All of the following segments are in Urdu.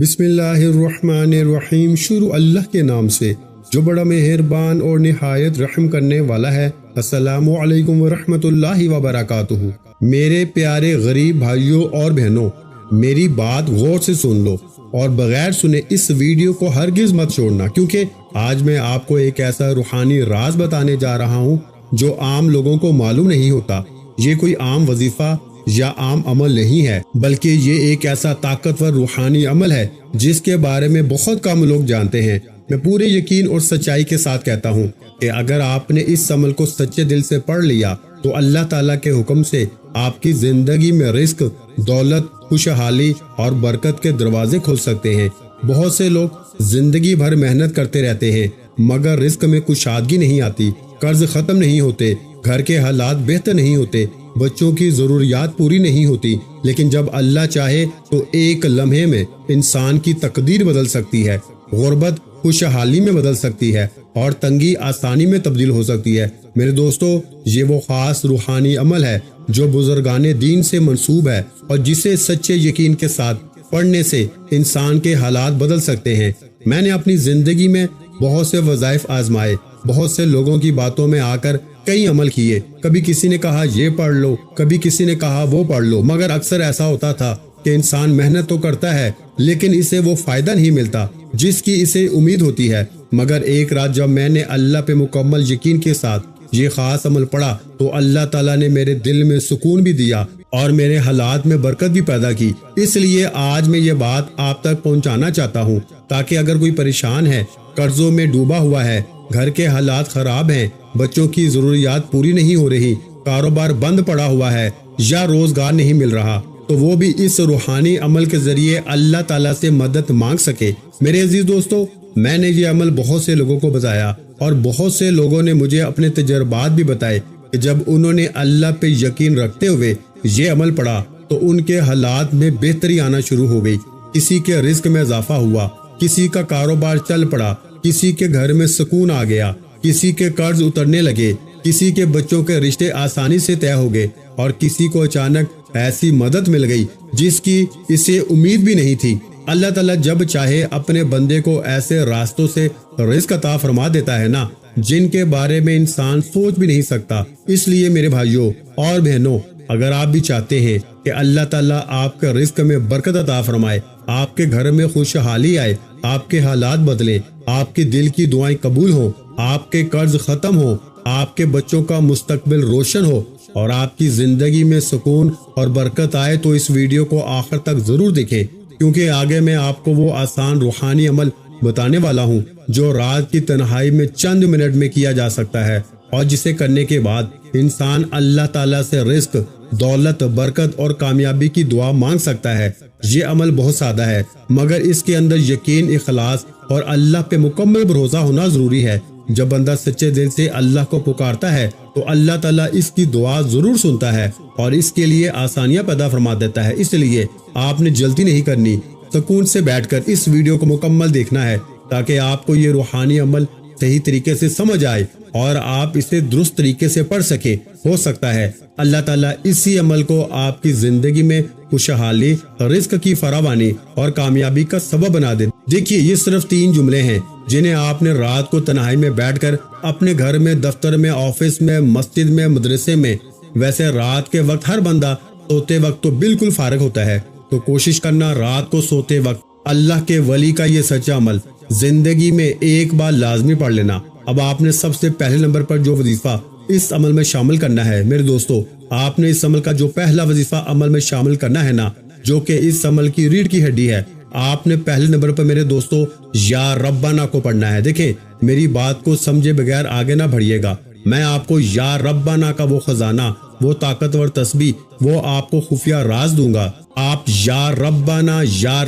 بسم اللہ الرحمن الرحیم۔ شروع اللہ کے نام سے جو بڑا مہربان اور نہایت رحم کرنے والا ہے۔ السلام علیکم ورحمۃ اللہ وبرکاتہ۔ میرے پیارے غریب بھائیوں اور بہنوں، میری بات غور سے سن لو اور بغیر سنے اس ویڈیو کو ہرگز مت چھوڑنا، کیونکہ آج میں آپ کو ایک ایسا روحانی راز بتانے جا رہا ہوں جو عام لوگوں کو معلوم نہیں ہوتا۔ یہ کوئی عام وظیفہ یا عام عمل نہیں ہے، بلکہ یہ ایک ایسا طاقتور روحانی عمل ہے جس کے بارے میں بہت کم لوگ جانتے ہیں۔ میں پورے یقین اور سچائی کے ساتھ کہتا ہوں کہ اگر آپ نے اس عمل کو سچے دل سے پڑھ لیا تو اللہ تعالیٰ کے حکم سے آپ کی زندگی میں رزق، دولت، خوشحالی اور برکت کے دروازے کھل سکتے ہیں۔ بہت سے لوگ زندگی بھر محنت کرتے رہتے ہیں مگر رزق میں کشادگی نہیں آتی، قرض ختم نہیں ہوتے، گھر کے حالات بہتر نہیں ہوتے، بچوں کی ضروریات پوری نہیں ہوتی، لیکن جب اللہ چاہے تو ایک لمحے میں انسان کی تقدیر بدل سکتی ہے۔ غربت خوشحالی میں بدل سکتی ہے اور تنگی آسانی میں تبدیل ہو سکتی ہے۔ میرے دوستو، یہ وہ خاص روحانی عمل ہے جو بزرگان دین سے منسوب ہے اور جسے سچے یقین کے ساتھ پڑھنے سے انسان کے حالات بدل سکتے ہیں۔ میں نے اپنی زندگی میں بہت سے وظائف آزمائے، بہت سے لوگوں کی باتوں میں آ کر کئی عمل کیے۔ کبھی کسی نے کہا یہ پڑھ لو، کبھی کسی نے کہا وہ پڑھ لو، مگر اکثر ایسا ہوتا تھا کہ انسان محنت تو کرتا ہے لیکن اسے وہ فائدہ نہیں ملتا جس کی اسے امید ہوتی ہے۔ مگر ایک رات جب میں نے اللہ پہ مکمل یقین کے ساتھ یہ خاص عمل پڑھا تو اللہ تعالیٰ نے میرے دل میں سکون بھی دیا اور میرے حالات میں برکت بھی پیدا کی۔ اس لیے آج میں یہ بات آپ تک پہنچانا چاہتا ہوں تاکہ اگر کوئی پریشان ہے، قرضوں میں ڈوبا ہوا ہے، گھر کے حالات خراب ہیں، بچوں کی ضروریات پوری نہیں ہو رہی، کاروبار بند پڑا ہوا ہے یا روزگار نہیں مل رہا، تو وہ بھی اس روحانی عمل کے ذریعے اللہ تعالیٰ سے مدد مانگ سکے۔ میرے عزیز دوستو، میں نے یہ عمل بہت سے لوگوں کو بتایا اور بہت سے لوگوں نے مجھے اپنے تجربات بھی بتائے کہ جب انہوں نے اللہ پہ یقین رکھتے ہوئے یہ عمل پڑھا تو ان کے حالات میں بہتری آنا شروع ہو گئی۔ کسی کے رزق میں اضافہ ہوا، کسی کا کاروبار چل پڑا، کسی کے گھر میں سکون آ گیا، کسی کے قرض اترنے لگے، کسی کے بچوں کے رشتے آسانی سے طے ہو گئے اور کسی کو اچانک ایسی مدد مل گئی جس کی اسے امید بھی نہیں تھی۔ اللہ تعالیٰ جب چاہے اپنے بندے کو ایسے راستوں سے رزق عطا فرما دیتا ہے نا جن کے بارے میں انسان سوچ بھی نہیں سکتا۔ اس لیے میرے بھائیوں اور بہنوں، اگر آپ بھی چاہتے ہیں کہ اللہ تعالیٰ آپ کے رزق میں برکت عطا فرمائے، آپ کے گھر میں خوشحالی آئے، آپ کے حالات بدلے، آپ کے دل کی دعائیں قبول ہوں، آپ کے قرض ختم ہو، آپ کے بچوں کا مستقبل روشن ہو اور آپ کی زندگی میں سکون اور برکت آئے، تو اس ویڈیو کو آخر تک ضرور دیکھیں، کیونکہ آگے میں آپ کو وہ آسان روحانی عمل بتانے والا ہوں جو رات کی تنہائی میں چند منٹ میں کیا جا سکتا ہے اور جسے کرنے کے بعد انسان اللہ تعالیٰ سے رزق، دولت، برکت اور کامیابی کی دعا مانگ سکتا ہے۔ یہ عمل بہت سادہ ہے مگر اس کے اندر یقین، اخلاص اور اللہ پہ مکمل بھروسہ ہونا ضروری ہے۔ جب بندہ سچے دل سے اللہ کو پکارتا ہے تو اللہ تعالیٰ اس کی دعا ضرور سنتا ہے اور اس کے لیے آسانیاں پیدا فرما دیتا ہے۔ اس لیے آپ نے جلدی نہیں کرنی، سکون سے بیٹھ کر اس ویڈیو کو مکمل دیکھنا ہے تاکہ آپ کو یہ روحانی عمل صحیح طریقے سے سمجھ آئے اور آپ اسے درست طریقے سے پڑھ سکیں۔ ہو سکتا ہے اللہ تعالیٰ اسی عمل کو آپ کی زندگی میں خوشحالی، رزق کی فراوانی اور کامیابی کا سبب بنا دے۔ دیکھیے، یہ صرف 3 جملے ہیں جنہیں آپ نے رات کو تنہائی میں بیٹھ کر اپنے گھر میں، دفتر میں، آفس میں، مسجد میں، مدرسے میں، ویسے رات کے وقت ہر بندہ سوتے وقت تو بالکل فارغ ہوتا ہے، تو کوشش کرنا رات کو سوتے وقت اللہ کے ولی کا یہ سچا عمل زندگی میں ایک بار لازمی پڑھ لینا۔ اب آپ نے سب سے پہلے نمبر پر جو وظیفہ اس عمل میں شامل کرنا ہے، میرے دوستو، آپ نے اس عمل کا جو پہلا وظیفہ عمل میں شامل کرنا ہے نا، جو کہ اس عمل کی ریڑھ کی ہڈی ہے، آپ نے پہلے نمبر پر میرے دوستو یا ربنا کو پڑھنا ہے۔ دیکھیں، میری بات کو سمجھے بغیر آگے نہ بڑھیے گا۔ میں آپ کو یا ربنا کا وہ خزانہ، وہ طاقتور تسبیح، وہ آپ کو خفیہ راز دوں گا۔ آپ یا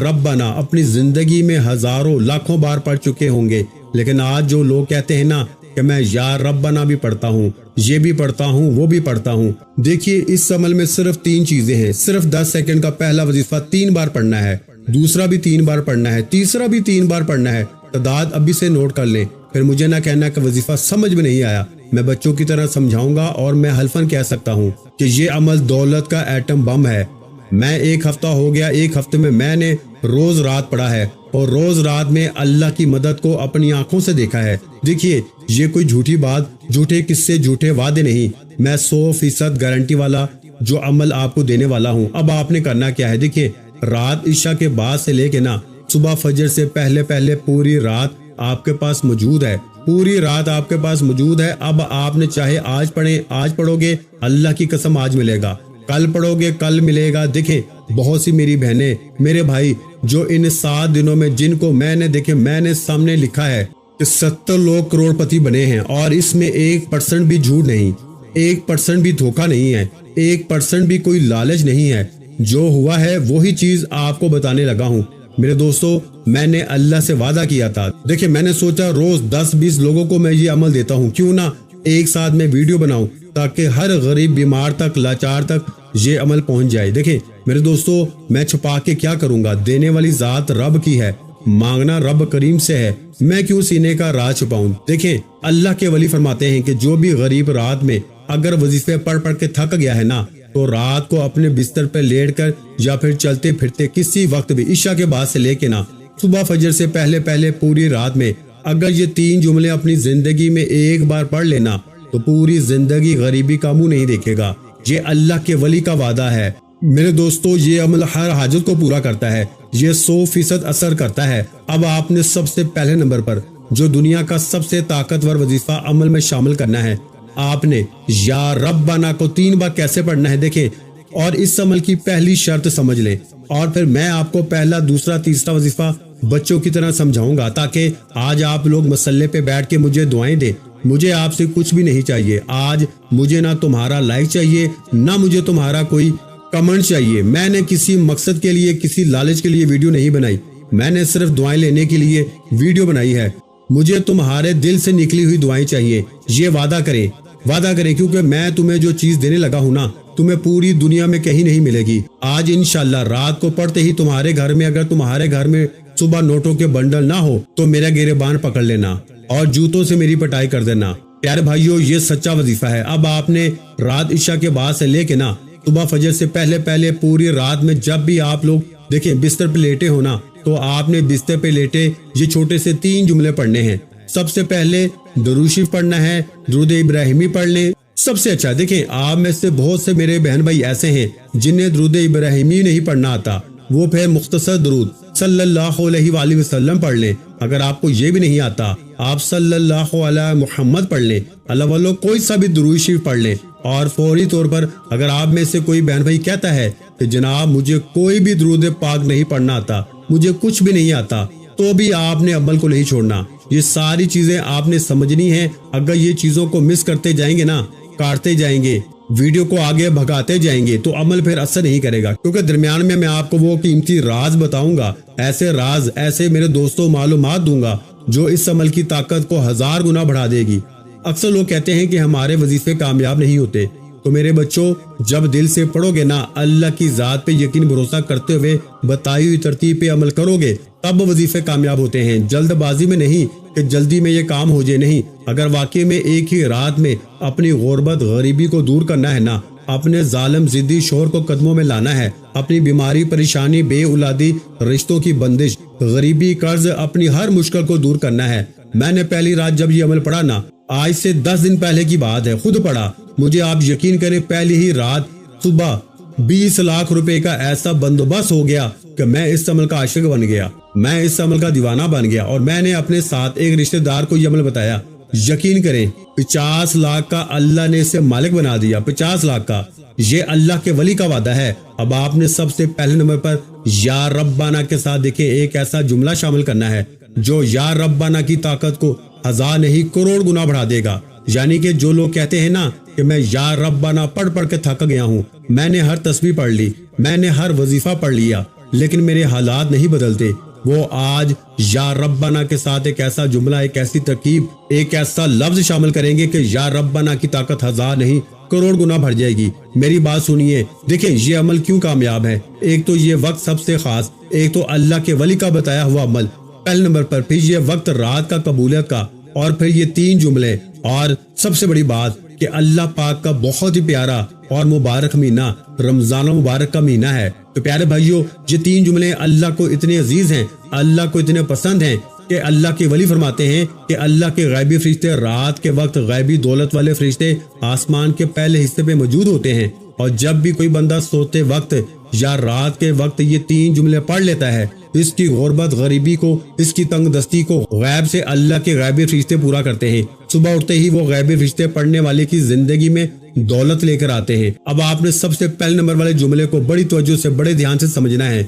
ربنا اپنی زندگی میں ہزاروں لاکھوں بار پڑھ چکے ہوں گے، لیکن آج جو لوگ کہتے ہیں نا کہ میں یا ربنا بھی پڑھتا ہوں، یہ بھی پڑھتا ہوں، وہ بھی پڑھتا ہوں، دیکھیے اس عمل میں صرف 3 چیزیں ہیں۔ صرف 10 سیکنڈ کا پہلا وظیفہ 3 بار پڑھنا ہے، دوسرا بھی 3 بار پڑھنا ہے، تیسرا بھی 3 بار پڑھنا ہے۔ تعداد ابھی سے نوٹ کر لیں، پھر مجھے نہ کہنا کہ وظیفہ سمجھ میں نہیں آیا۔ میں بچوں کی طرح سمجھاؤں گا اور میں حلفاً کہہ سکتا ہوں کہ یہ عمل دولت کا ایٹم بم ہے، میں ایک ہفتہ ہو گیا، ایک ہفتے میں میں نے روز رات پڑھا ہے اور روز رات میں اللہ کی مدد کو اپنی آنکھوں سے دیکھا ہے۔ دیکھیے یہ کوئی جھوٹی بات، جھوٹے قصے، جھوٹے وعدے نہیں، میں 100% گارنٹی والا جو عمل آپ کو دینے والا ہوں۔ اب آپ نے کرنا کیا ہے، دیکھیے رات عشاء کے بعد سے لے کے نا صبح فجر سے پہلے پہلے پوری رات آپ کے پاس موجود ہے، پوری رات آپ کے پاس موجود ہے۔ اب آپ نے چاہے آج پڑھیں، آج پڑھو گے اللہ کی قسم آج ملے گا، کل پڑھو گے کل ملے گا۔ دیکھیں بہت سی میری بہنیں، میرے بھائی جو ان 7 دنوں میں جن کو میں نے سامنے لکھا ہے کہ 70 لوگ کروڑ پتی بنے ہیں، اور اس میں 1% بھی جھوٹ نہیں، 1% بھی دھوکہ نہیں ہے، 1% بھی کوئی لالچ نہیں ہے۔ جو ہوا ہے وہی چیز آپ کو بتانے لگا ہوں میرے دوستو۔ میں نے اللہ سے وعدہ کیا تھا، دیکھیں میں نے سوچا روز 10-20 لوگوں کو میں یہ عمل دیتا ہوں، کیوں نہ ایک ساتھ میں ویڈیو بناؤں تاکہ ہر غریب، بیمار تک، لاچار تک یہ عمل پہنچ جائے۔ دیکھیں میرے دوستو میں چھپا کے کیا کروں گا، دینے والی ذات رب کی ہے، مانگنا رب کریم سے ہے، میں کیوں سینے کا راز چھپاؤں۔ دیکھیں اللہ کے ولی فرماتے ہیں کہ جو بھی غریب رات میں اگر وظیفے پڑھ پڑھ کے تھک گیا ہے نا، تو رات کو اپنے بستر پہ لیٹ کر یا پھر چلتے پھرتے کسی وقت بھی عشاء کے بعد سے لے کے نا صبح فجر سے پہلے پہلے پوری رات میں اگر یہ 3 جملے اپنی زندگی میں ایک بار پڑھ لینا تو پوری زندگی غریبی کا منہ نہیں دیکھے گا۔ یہ اللہ کے ولی کا وعدہ ہے میرے دوستو، یہ عمل ہر حاجت کو پورا کرتا ہے، یہ 100% اثر کرتا ہے۔ اب آپ نے سب سے پہلے نمبر پر جو دنیا کا سب سے طاقتور وظیفہ عمل میں شامل کرنا ہے، آپ نے یا ربنا کو 3 بار کیسے پڑھنا ہے دیکھیں، اور اس عمل کی پہلی شرط سمجھ لیں، اور پھر میں آپ کو پہلا، دوسرا، تیسرا وظیفہ بچوں کی طرح سمجھاؤں گا تاکہ آج آپ لوگ مسلے پہ بیٹھ کے مجھے دعائیں دیں۔ مجھے آپ سے کچھ بھی نہیں چاہیے آج، مجھے نہ تمہارا لائک چاہیے، نہ مجھے تمہارا کوئی کمنٹ چاہیے۔ میں نے کسی مقصد کے لیے، کسی لالچ کے لیے ویڈیو نہیں بنائی، میں نے صرف دعائیں لینے کے لیے ویڈیو بنائی ہے۔ مجھے تمہارے دل سے نکلی ہوئی دعائیں چاہیے، یہ وعدہ کریں کیونکہ میں تمہیں جو چیز دینے لگا ہوں نا، تمہیں پوری دنیا میں کہیں نہیں ملے گی۔ آج انشاءاللہ رات کو پڑھتے ہی تمہارے گھر میں، اگر تمہارے گھر میں صبح نوٹوں کے بنڈل نہ ہو تو میرا گریبان پکڑ لینا اور جوتوں سے میری پٹائی کر دینا۔ پیارے بھائیو یہ سچا وظیفہ ہے۔ اب آپ نے رات عشاء کے بعد سے لے کے نا صبح فجر سے پہلے پہلے پوری رات میں جب بھی آپ لوگ دیکھیں بستر پہ لیٹے ہو نا، تو آپ نے بستر پہ لیٹے یہ چھوٹے سے 3 جملے پڑھنے ہیں۔ سب سے پہلے درود شریف پڑھنا ہے، درود ابراہیمی پڑھ لیں، سب سے اچھا۔ دیکھیں آپ میں سے بہت سے میرے بہن بھائی ایسے ہیں جنہیں درود ابراہیمی نہیں پڑھنا آتا، وہ پھر مختصر درود صلی اللہ علیہ وآلہ وسلم پڑھ لیں۔ اگر آپ کو یہ بھی نہیں آتا، آپ صلی اللہ علیہ محمد پڑھ لیں، اللہ والو کوئی سا بھی درود شریف پڑھ لیں۔ اور فوری طور پر اگر آپ میں سے کوئی بہن بھائی کہتا ہے کہ جناب مجھے کوئی بھی درود پاک نہیں پڑھنا آتا، مجھے کچھ بھی نہیں آتا، تو بھی آپ نے عمل کو نہیں چھوڑنا۔ یہ ساری چیزیں آپ نے سمجھنی ہیں۔ اگر یہ چیزوں کو مس کرتے جائیں گے نا، کاٹتے جائیں گے، ویڈیو کو آگے بھگاتے جائیں گے، تو عمل پھر اثر نہیں کرے گا، کیونکہ درمیان میں آپ کو وہ قیمتی راز بتاؤں گا، ایسے راز، ایسے میرے دوستوں معلومات دوں گا جو اس عمل کی طاقت کو 1000 گنا بڑھا دے گی۔ اکثر لوگ کہتے ہیں کہ ہمارے وظیفے کامیاب نہیں ہوتے، تو میرے بچوں جب دل سے پڑھو گے نا، اللہ کی ذات پہ یقین بھروسہ کرتے ہوئے بتائی ہوئی ترتیب پہ عمل کرو گے، تب وظیفے کامیاب ہوتے ہیں۔ جلد بازی میں نہیں کہ جلدی میں یہ کام ہو جائے، نہیں۔ اگر واقعی میں ایک ہی رات میں اپنی غربت، غریبی کو دور کرنا ہے نا، اپنے ظالم ضدی شوہر کو قدموں میں لانا ہے، اپنی بیماری، پریشانی، بے اولادی، رشتوں کی بندش، غریبی، قرض، اپنی ہر مشکل کو دور کرنا ہے۔ میں نے پہلی رات جب یہ عمل پڑھا نا، آج سے 10 دن پہلے کی بات ہے، خود پڑھا، مجھے آپ یقین کریں پہلی ہی رات صبح 20 لاکھ روپے کا ایسا بندوبست ہو گیا کہ میں اس عمل کا عاشق بن گیا، میں اس عمل کا دیوانہ بن گیا۔ اور میں نے اپنے ساتھ ایک رشتہ دار کو یہ عمل بتایا، یقین کریں 50 لاکھ کا اللہ نے اسے مالک بنا دیا، 50 لاکھ کا۔ یہ اللہ کے ولی کا وعدہ ہے۔ اب آپ نے سب سے پہلے نمبر پر یا ربنا کے ساتھ دیکھیں ایک ایسا جملہ شامل کرنا ہے جو یا ربنا کی طاقت کو 1000 نہیں کروڑ گنا بڑھا دے گا۔ یعنی کہ جو لوگ کہتے ہیں نا کہ میں یا ربنا پڑھ پڑھ کے تھک گیا ہوں، میں نے ہر تسبیح پڑھ لی، میں نے ہر وظیفہ پڑھ لیا، لیکن میرے حالات نہیں بدلتے، وہ آج یا ربنا کے ساتھ ایک ایسا جملہ، ایک ایسی ترکیب، ایک ایسا لفظ شامل کریں گے کہ یا ربنا کی طاقت 1000 نہیں کروڑ گنا بڑھ جائے گی۔ میری بات سنیے، دیکھیں یہ عمل کیوں کامیاب ہے۔ ایک تو یہ وقت سب سے خاص، ایک تو اللہ کے ولی کا بتایا ہوا عمل پہلے نمبر پر، پھر یہ وقت رات کا قبولیت کا، اور پھر یہ 3 جملے، اور سب سے بڑی بات کہ اللہ پاک کا بہت ہی پیارا اور مبارک مہینہ رمضان المبارک کا مہینہ ہے۔ تو پیارے بھائیوں، یہ 3 جملے اللہ کو اتنے عزیز ہیں، اللہ کو اتنے پسند ہیں کہ اللہ کے ولی فرماتے ہیں کہ اللہ کے غیبی فرشتے رات کے وقت غیبی دولت والے فرشتے آسمان کے پہلے حصے پہ موجود ہوتے ہیں، اور جب بھی کوئی بندہ سوتے وقت یا رات کے وقت یہ 3 جملے پڑھ لیتا ہے، اس کی غربت غریبی کو، اس کی تنگ دستی کو غیب سے اللہ کے غیبی فرشتے پورا کرتے ہیں۔ صبح اٹھتے ہی وہ غیبی فرشتے پڑھنے والے کی زندگی میں دولت لے کر آتے ہیں۔ اب آپ نے سب سے پہلے نمبر والے جملے کو بڑی توجہ سے، بڑے دھیان سے سمجھنا ہے۔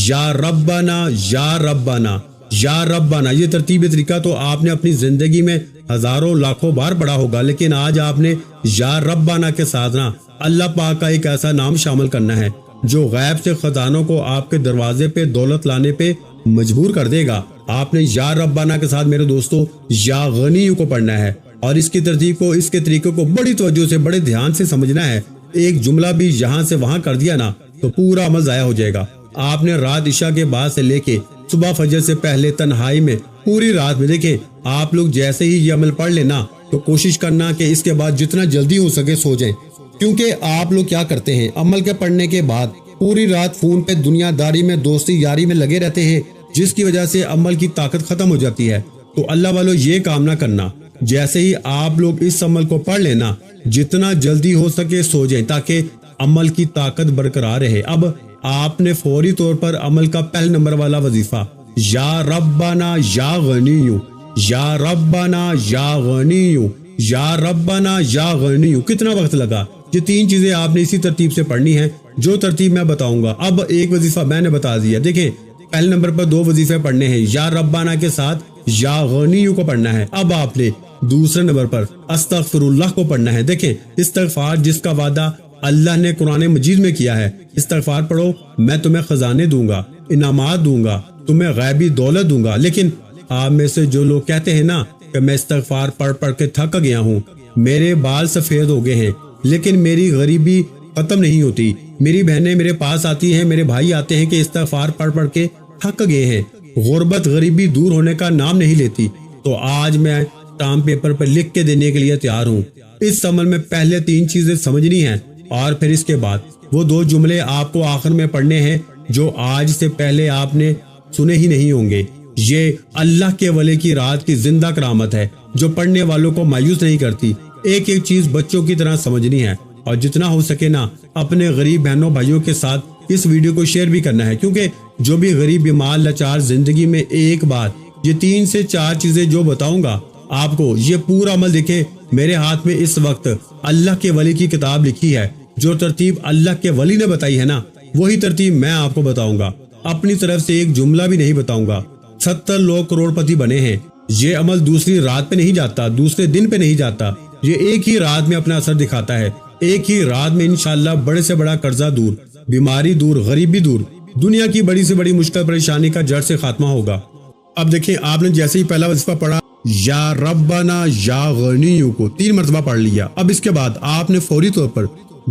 یا ربنا یا ربنا یا ربنا، یہ ترتیب طریقہ تو آپ نے اپنی زندگی میں ہزاروں لاکھوں بار پڑھا ہوگا، لیکن آج آپ نے یا ربنا کے ساتھ نا اللہ پاک کا ایک ایسا نام شامل کرنا ہے جو غیب سے خزانوں کو آپ کے دروازے پہ دولت لانے پہ مجبور کر دے گا۔ آپ نے یا ربنا کے ساتھ میرے دوستو یا غنی کو پڑھنا ہے، اور اس کی ترتیب کو، اس کے طریقے کو بڑی توجہ سے، بڑے دھیان سے سمجھنا ہے۔ ایک جملہ بھی یہاں سے وہاں کر دیا نا تو پورا عمل ضائع ہو جائے گا۔ آپ نے رات عشاء کے بعد سے لے کے صبح فجر سے پہلے تنہائی میں پوری رات میں، دیکھیں آپ لوگ جیسے ہی یہ عمل پڑھ لینا تو کوشش کرنا کہ اس کے بعد جتنا جلدی ہو سکے سو جائیں، کیونکہ آپ لوگ کیا کرتے ہیں، عمل کے پڑھنے کے بعد پوری رات فون پہ دنیا داری میں، دوستی یاری میں لگے رہتے ہیں، جس کی وجہ سے عمل کی طاقت ختم ہو جاتی ہے۔ تو اللہ والو یہ کام نہ کرنا، جیسے ہی آپ لوگ اس عمل کو پڑھ لینا جتنا جلدی ہو سکے سو جائیں تاکہ عمل کی طاقت برقرار رہے۔ اب آپ نے فوری طور پر عمل کا پہلے نمبر والا وظیفہ یا ربنا یا غنیو، یا ربنا یا غنیو، یا ربنا یا غنیو، کتنا وقت لگا؟ یہ 3 چیزیں آپ نے اسی ترتیب سے پڑھنی ہیں جو ترتیب میں بتاؤں گا۔ اب ایک وظیفہ میں نے بتا دیا، دیکھیں پہلے نمبر پر 2 وظیفے پڑھنے ہیں، یا ربنا کے ساتھ یا غنیو کو پڑھنا ہے۔ اب آپ نے دوسرے نمبر پر استغفر اللہ کو پڑھنا ہے۔ دیکھیں استغفار جس کا وعدہ اللہ نے قرآن مجید میں کیا ہے، استغفار پڑھو میں تمہیں خزانے دوں گا، انعامات دوں گا، تمہیں غیبی دولت دوں گا۔ لیکن آپ میں سے جو لوگ کہتے ہیں نا کہ میں استغفار پڑھ کے تھک گیا ہوں، میرے بال سفید ہو گئے ہیں، لیکن میری غریبی ختم نہیں ہوتی، میری بہنیں میرے پاس آتی ہیں، میرے بھائی آتے ہیں کہ استغفار پڑھ کے تھک گئے ہیں، غربت غریبی دور ہونے کا نام نہیں لیتی، تو آج میں اسٹامپ پیپر پر لکھ کے دینے کے لیے تیار ہوں۔ اس عمل میں پہلے 3 چیزیں سمجھنی ہیں، اور پھر اس کے بعد وہ 2 جملے آپ کو آخر میں پڑھنے ہیں جو آج سے پہلے آپ نے سنے ہی نہیں ہوں گے۔ یہ اللہ کے ولی کی رات کی زندہ کرامت ہے جو پڑھنے والوں کو مایوس نہیں کرتی۔ ایک ایک چیز بچوں کی طرح سمجھنی ہے، اور جتنا ہو سکے نا اپنے غریب بہنوں بھائیوں کے ساتھ اس ویڈیو کو شیئر بھی کرنا ہے، کیونکہ جو بھی غریب بیمار لاچار زندگی میں ایک بار یہ 3 سے 4 چیزیں جو بتاؤں گا آپ کو، یہ پورا عمل دیکھیں میرے ہاتھ میں اس وقت اللہ کے ولی کی کتاب لکھی ہے، جو ترتیب اللہ کے ولی نے بتائی ہے نا وہی ترتیب میں آپ کو بتاؤں گا، اپنی طرف سے ایک جملہ بھی نہیں بتاؤں گا۔ 70 لوگ کروڑ پتی بنے ہیں، یہ عمل دوسری رات پہ نہیں جاتا، دوسرے دن پہ نہیں جاتا، یہ ایک ہی رات میں اپنا اثر دکھاتا ہے۔ ایک ہی رات میں انشاءاللہ بڑے سے بڑا قرضہ دور، بیماری دور، غریبی دور، دنیا کی بڑی سے بڑی مشکل پریشانی کا جڑ سے خاتمہ ہوگا۔ اب دیکھیں آپ نے جیسے ہی پہلا وظیفہ پڑھا یا ربنا یا غنیو کو 3 مرتبہ پڑھ لیا، اب اس کے بعد آپ نے فوری طور پر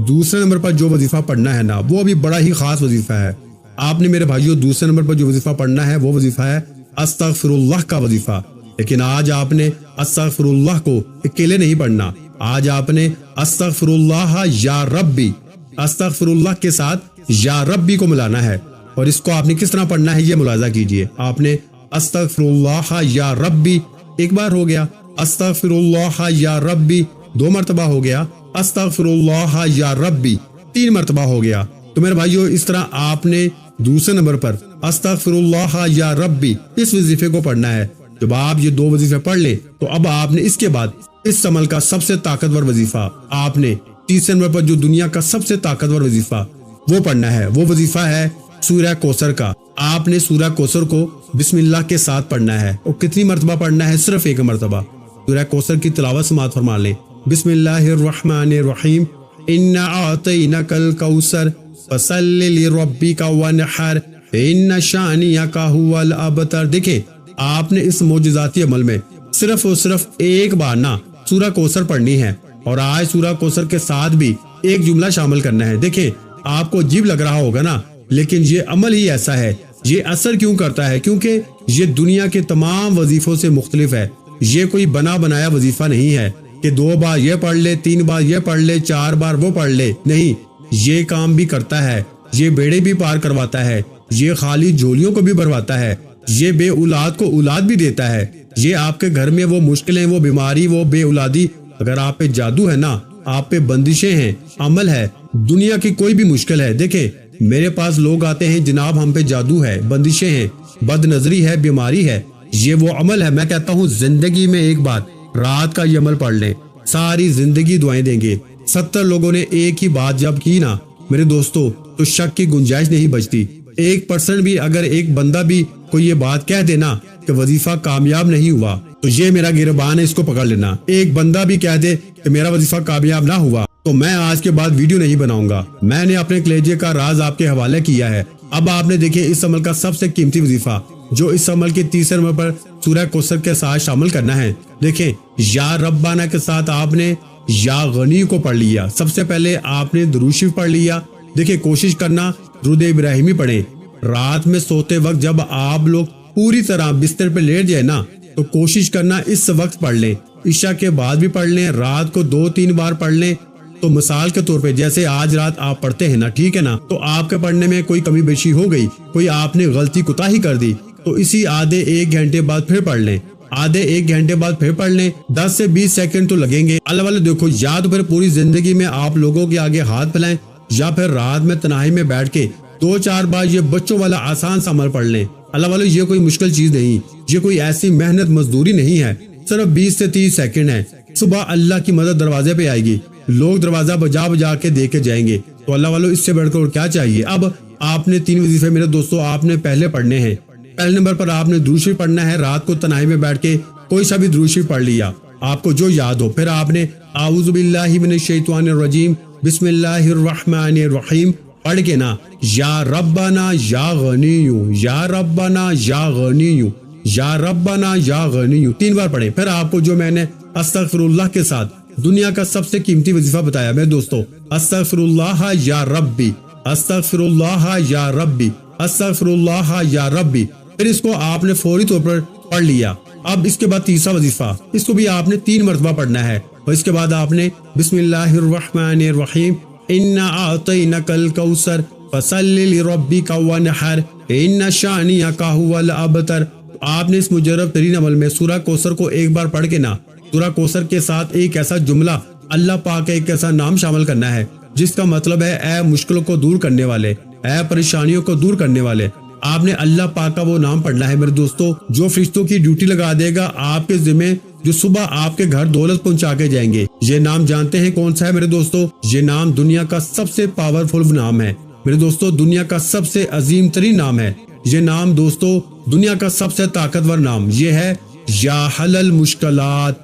دوسرے نمبر پر جو وظیفہ پڑھنا ہے نا وہ بھی بڑا ہی خاص وظیفہ ہے۔ آپ نے میرے بھائیوں دوسرے نمبر پر جو وظیفہ پڑھنا ہے وہ وظیفہ ہے استغفر اللہ کا وظیفہ۔ لیکن آج آپ نے استغفر اللہ کو اکیلے نہیں پڑھنا، آج آپ نے استغفر اللہ یا ربی، استغفر اللہ کے ساتھ یا ربی کو ملانا ہے۔ اور اس کو آپ نے کس طرح پڑھنا ہے یہ ملاحظہ کیجئے، آپ نے استغفر اللہ یا ربی ایک بار ہو گیا، استغفر اللہ یا ربی 2 مرتبہ ہو گیا، استغفر اللہ یا ربی 3 مرتبہ ہو گیا۔ تو میرے بھائیو اس طرح آپ نے دوسرے نمبر پر استغفر اللہ یا ربی اس وظیفے کو پڑھنا ہے۔ جب آپ یہ 2 وظیفے پڑھ لیں تو اب آپ نے اس کے بعد اس عمل کا سب سے طاقتور وظیفہ، آپ نے تیسرے نمبر پر جو دنیا کا سب سے طاقتور وظیفہ وہ پڑھنا ہے، وہ وظیفہ ہے سورہ کوثر کا۔ آپ نے سورہ کوثر کو بسم اللہ کے ساتھ پڑھنا ہے، اور کتنی مرتبہ پڑھنا ہے؟ صرف 1 مرتبہ۔ سورہ کوثر کی تلاوت سماعت فرما لیں۔ بسم اللہ الرحمن الرحیم، انا اعطیناک الکوثر فصل لربک وانحر ان شانئک هو الابتر۔ دیکھیں آپ نے اس معجزاتی عمل میں صرف اور صرف 1 بار نا سورہ کوثر پڑھنی ہے، اور آج سورہ کوثر کے ساتھ بھی ایک جملہ شامل کرنا ہے۔ دیکھیں آپ کو عجیب لگ رہا ہوگا نا، لیکن یہ عمل ہی ایسا ہے، یہ اثر کیوں کرتا ہے؟ کیونکہ یہ دنیا کے تمام وظیفوں سے مختلف ہے، یہ کوئی بنا بنایا وظیفہ نہیں ہے کہ 2 بار یہ پڑھ لے، 3 بار یہ پڑھ لے، 4 بار وہ پڑھ لے، نہیں، یہ کام بھی کرتا ہے، یہ بیڑے بھی پار کرواتا ہے، یہ خالی جھولیوں کو بھی بھرواتا ہے، یہ بے اولاد کو اولاد بھی دیتا ہے، یہ آپ کے گھر میں وہ مشکلیں، وہ بیماری، وہ بے اولادی، اگر آپ پہ جادو ہے نا، آپ پہ بندشیں ہیں، عمل ہے، دنیا کی کوئی بھی مشکل ہے، دیکھیں میرے پاس لوگ آتے ہیں، جناب ہم پہ جادو ہے، بندشیں ہیں، بد نظری ہے، بیماری ہے، یہ وہ عمل ہے۔ میں کہتا ہوں زندگی میں ایک بار رات کا یہ عمل پڑھ لیں، ساری زندگی دعائیں دیں گے۔ 70 لوگوں نے ایک ہی بات جب کی نا میرے دوستو، تو شک کی گنجائش نہیں بچتی۔ 1% بھی اگر ایک بندہ بھی کوئی یہ بات کہہ دینا کہ وظیفہ کامیاب نہیں ہوا، تو یہ میرا گربان ہے، اس کو پکڑ لینا۔ ایک بندہ بھی کہہ دے کہ میرا وظیفہ کامیاب نہ ہوا، تو میں آج کے بعد ویڈیو نہیں بناؤں گا۔ میں نے اپنے کلیجے کا راز آپ کے حوالے کیا ہے۔ اب آپ نے دیکھیں اس عمل کا سب سے قیمتی وظیفہ، جو اس عمل کے تیسرے نمبر پر سورہ کوثر کے ساتھ شامل کرنا ہے۔ دیکھیں یا ربانہ کے ساتھ آپ نے یا غنی کو پڑھ لیا، سب سے پہلے آپ نے درود شریف پڑھ لیا۔ دیکھیں کوشش کرنا درود ابراہیمی پڑھیں۔ رات میں سوتے وقت جب آپ لوگ پوری طرح بستر پہ لیٹ جائے نا، تو کوشش کرنا اس وقت پڑھ لیں، عشاء کے بعد بھی پڑھ لیں، رات کو 2-3 بار پڑھ لیں۔ تو مثال کے طور پہ جیسے آج رات آپ پڑھتے ہیں نا، ٹھیک ہے نا، تو آپ کے پڑھنے میں کوئی کمی بیشی ہو گئی، کوئی آپ نے غلطی کوتاہی کر دی، تو اسی آدھے 1 گھنٹے بعد پھر پڑھ لیں، آدھے 1 گھنٹے بعد پھر پڑھ لیں، 10 سے 20 سیکنڈ تو لگیں گے۔ اللہ والے دیکھو، یا تو پھر پوری زندگی میں آپ لوگوں کے آگے ہاتھ پھیلائیں، یا پھر رات میں تنہائی میں بیٹھ کے 2-4 بار یہ بچوں والا آسان سا عمل پڑھ لیں۔ اللہ والے یہ کوئی مشکل چیز نہیں، یہ کوئی ایسی محنت مزدوری نہیں ہے، صرف 20 سے 30 سیکنڈ ہے۔ صبح اللہ کی مدد دروازے پہ آئے گی، لوگ دروازہ بجا بجا کے دے کے جائیں گے، تو اللہ والوں اس سے بڑھ کر کیا چاہیے۔ اب آپ نے 3 وظیفے میرے دوستوں آپ نے پہلے پڑھنے ہیں۔ پہلے نمبر پر آپ نے درود شریف پڑھنا ہے، رات کو تنہائی میں بیٹھ کے کوئی سا بھی درود شریف پڑھ لیا آپ کو جو یاد ہو، پھر آپ نے اعوذ باللہ من الشیطان الرجیم بسم اللہ الرحمن الرحیم پڑھ کے نا یا ربنا یا غنیو، یا ربنا یا غنیو، یا ربنا یا غنیو 3 بار پڑھیں۔ پھر آپ کو جو میں نے استغفر اللہ کے ساتھ دنیا کا سب سے قیمتی وظیفہ بتایا میرے دوستو، استغفر اللہ یا ربی، استغفر اللہ یا ربی، استغفر اللہ یا ربی، پھر اس کو آپ نے فوری طور پر پڑھ لیا۔ اب اس کے بعد تیسرا وظیفہ، اس کو بھی آپ نے 3 مرتبہ پڑھنا ہے، اور اس کے بعد آپ نے بسم اللہ الرحمن الرحیم انا اعطینک الکوثر فصلی لربک وانحر ان شانئک ھو الابتر۔ آپ نے اس مجرب ترین عمل میں سورہ کوثر کو 1 بار پڑھ کے نا سورہ کوثر کے ساتھ ایک ایسا جملہ، اللہ پاک کا ایک ایسا نام شامل کرنا ہے جس کا مطلب ہے اے مشکلوں کو دور کرنے والے، اے پریشانیوں کو دور کرنے والے۔ آپ نے اللہ پاک کا وہ نام پڑھنا ہے میرے دوستو، جو فرشتوں کی ڈیوٹی لگا دے گا آپ کے ذمہ، جو صبح آپ کے گھر دولت پہنچا کے جائیں گے۔ یہ نام جانتے ہیں کون سا ہے میرے دوستو؟ یہ نام دنیا کا سب سے پاورفل نام ہے میرے دوستو، دنیا کا سب سے عظیم ترین نام ہے یہ نام دوستو، دنیا کا سب سے طاقتور نام یہ ہے یا حل المشکلات،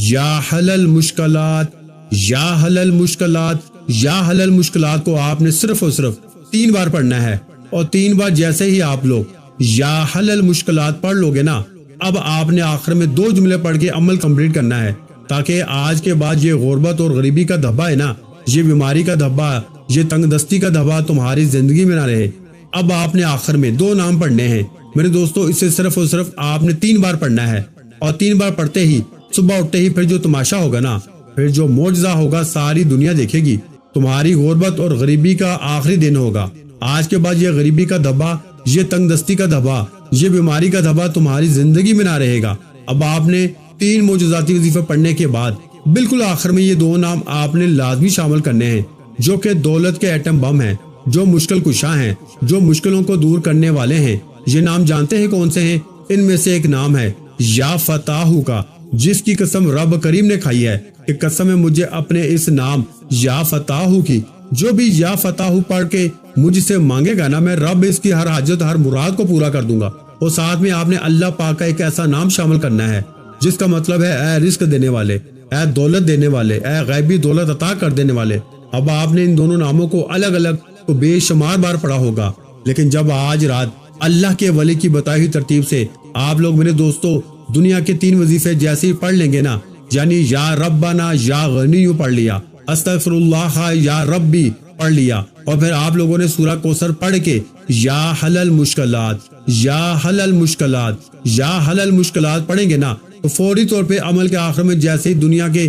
یا حل المشکلات، یا حل المشکلات۔ یا حل المشکلات کو آپ نے صرف اور صرف 3 بار پڑھنا ہے، اور 3 بار جیسے ہی آپ لوگ یا حل المشکلات پڑھ لو گے نا، اب آپ نے آخر میں 2 جملے پڑھ کے عمل کمپلیٹ کرنا ہے، تاکہ آج کے بعد یہ غربت اور غریبی کا دھبا ہے نا، یہ بیماری کا دھبا، یہ تنگ دستی کا دھبا تمہاری زندگی میں نہ رہے۔ اب آپ نے آخر میں 2 نام پڑھنے ہیں میرے دوستو، اسے صرف اور صرف آپ نے 3 بار پڑھنا ہے، اور 3 بار پڑھتے ہی صبح اٹھتے ہی پھر جو تماشا ہوگا نا، پھر جو معجزہ ہوگا ساری دنیا دیکھے گی۔ تمہاری غربت اور غریبی کا آخری دن ہوگا۔ آج کے بعد یہ غریبی کا دھبا، یہ تنگ دستی کا دھبا، یہ بیماری کا دھبا تمہاری زندگی میں نہ رہے گا۔ اب آپ نے 3 معجزاتی وظیفے پڑھنے کے بعد بالکل آخر میں یہ 2 نام آپ نے لازمی شامل کرنے ہیں، جو کہ دولت کے ایٹم بم ہیں، جو مشکل کشا ہیں، جو مشکلوں کو دور کرنے والے ہیں۔ یہ نام جانتے ہیں کون سے ہیں؟ ان میں سے ایک نام ہے یا فتاحو کا، جس کی قسم رب کریم نے کھائی ہے کہ قسم ہے مجھے اپنے اس نام یا فتاحو کی، جو بھی یا فتاحو پڑھ کے مجھ سے مانگے گا نا، میں رب اس کی ہر حاجت ہر مراد کو پورا کر دوں گا۔ اور ساتھ میں آپ نے اللہ پاک کا ایک ایسا نام شامل کرنا ہے جس کا مطلب ہے اے رزق دینے والے، اے دولت دینے والے، اے غیبی دولت عطا کر دینے والے۔ اب آپ نے ان دونوں ناموں کو الگ الگ تو بے شمار بار پڑھا ہوگا، لیکن جب آج رات اللہ کے ولی کی بتائی ہوئی ترتیب سے آپ لوگ میرے دوستو دنیا کے 3 وظیفے جیسے ہی پڑھ لیں گے نا، یعنی یا ربنا یا غنیو پڑھ لیا، استغفر اللہ یا ربی پڑھ لیا، اور پھر آپ لوگوں نے سورہ کوثر پڑھ کے یا حل المشکلات، یا حل المشکلات، یا حل المشکلات پڑھیں گے نا، تو فوری طور پہ عمل کے آخر میں جیسے ہی دنیا کے